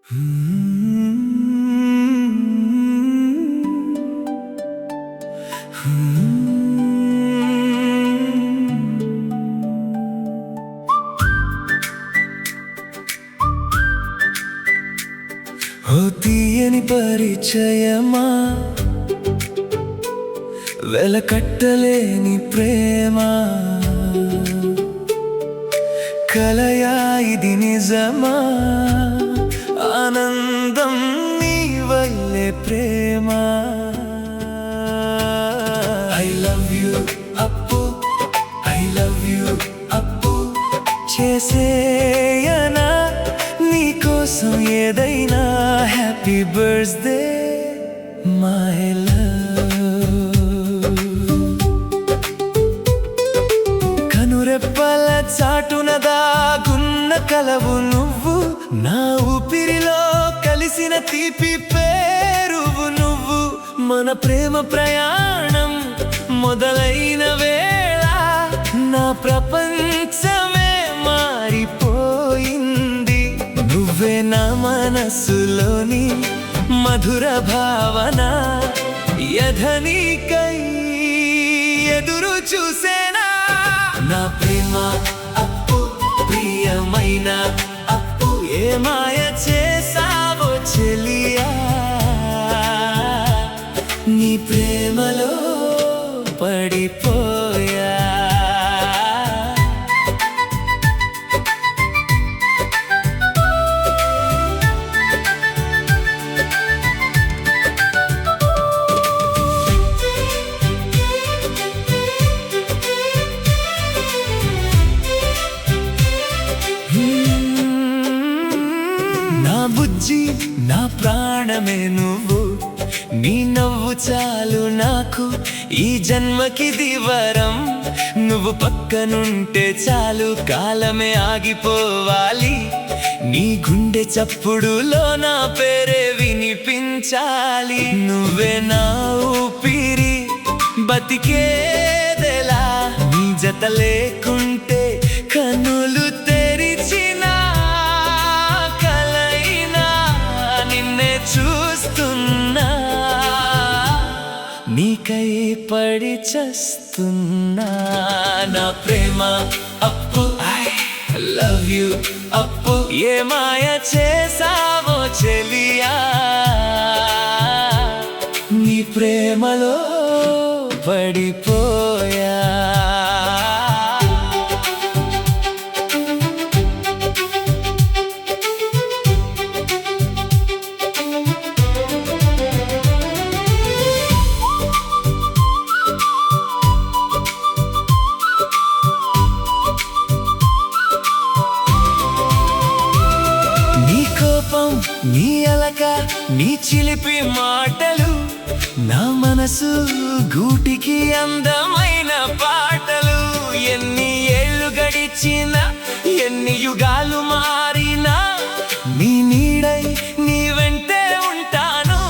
ఓ తీయని పరిచయమా, వెలకట్టలేని ప్రేమ, కలయా ఇది నిజమా? ఆనందం నీ వల్లే ప్రేమ. I love you Appu, I love you Appu, చేసేయనా నీకోసం ఏదైనా. Happy birthday my love. కనురెప్పల చాటున దాగున్న కలవు నువ్వు, నా ఊపిరిలో కలిసిన తీపి పేరువు నువ్వు. మన ప్రేమ ప్రయాణం మొదలైన వేళ నా ప్రపంచమే మారిపోయింది. నువ్వే నా మనసులోని మధుర భావన, యధనికై ఎదురు చూసేనా. నా ప్రేమ అప్పు, ప్రియమైన అప్పు, ఏ మాయ చేసావో చెలియా. నీ ప్రేమలో పడిపోయా. నా బుజ్జి, నా ప్రాణమే నువ్వు, నీ నవ్వు చాలు నాకు ఈ జన్మకిది వరం. నువ్వు పక్కనుంటే చాలు కాలమే ఆగిపోవాలి. నీ గుండె చప్పుడులో నా పేరే వినిపించాలి. నువ్వే నా ఊపిరి, బతికేదెలా నీ జత లేకుంటే. కన్నులు తెరిచిన కలైనా నిన్నే చూస్తున్నా, నీకై పడి చస్తున్నా. నా ప్రేమ అప్పు, ఐ లవ్ యు అప్పు, ఏ మాయ చేసావో చెలియా. నీ ప్రేమలో పడిపోయా. నీ అలక, నీ చిలిపి మాటలు, నా మనసు గూటికి అందమైన పాటలు. ఎన్ని ఏళ్ళు గడిచినా, ఎన్ని యుగాలు మారినా, నీ నీడై నీ వెంటే ఉంటాను.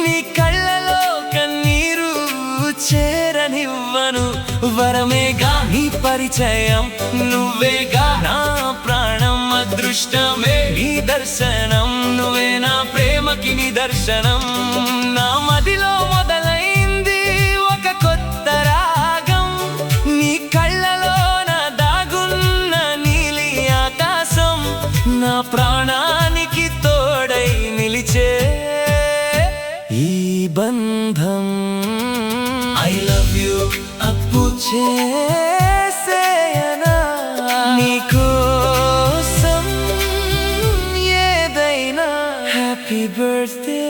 నీ కళ్ళలో కన్నీరు చేరనివ్వను. వరమేగా నీ పరిచయం, నువ్వేగా నా ప్రాణం. అదృష్టమే నీ దర్శనం, నువ్వే నా ప్రేమకి నిదర్శనం. నా మదిలో మొదలైంది ఒక కొత్త రాగం. నీ కళ్ళలో నా దాగున్న నీలి ఆకాశం, నా ప్రాణానికి తోడై నిలిచే ఈ బంధం. ఐ లవ్ యు అప్పు, చేసేయనా నీకోసం ఏదైనా. Happy birthday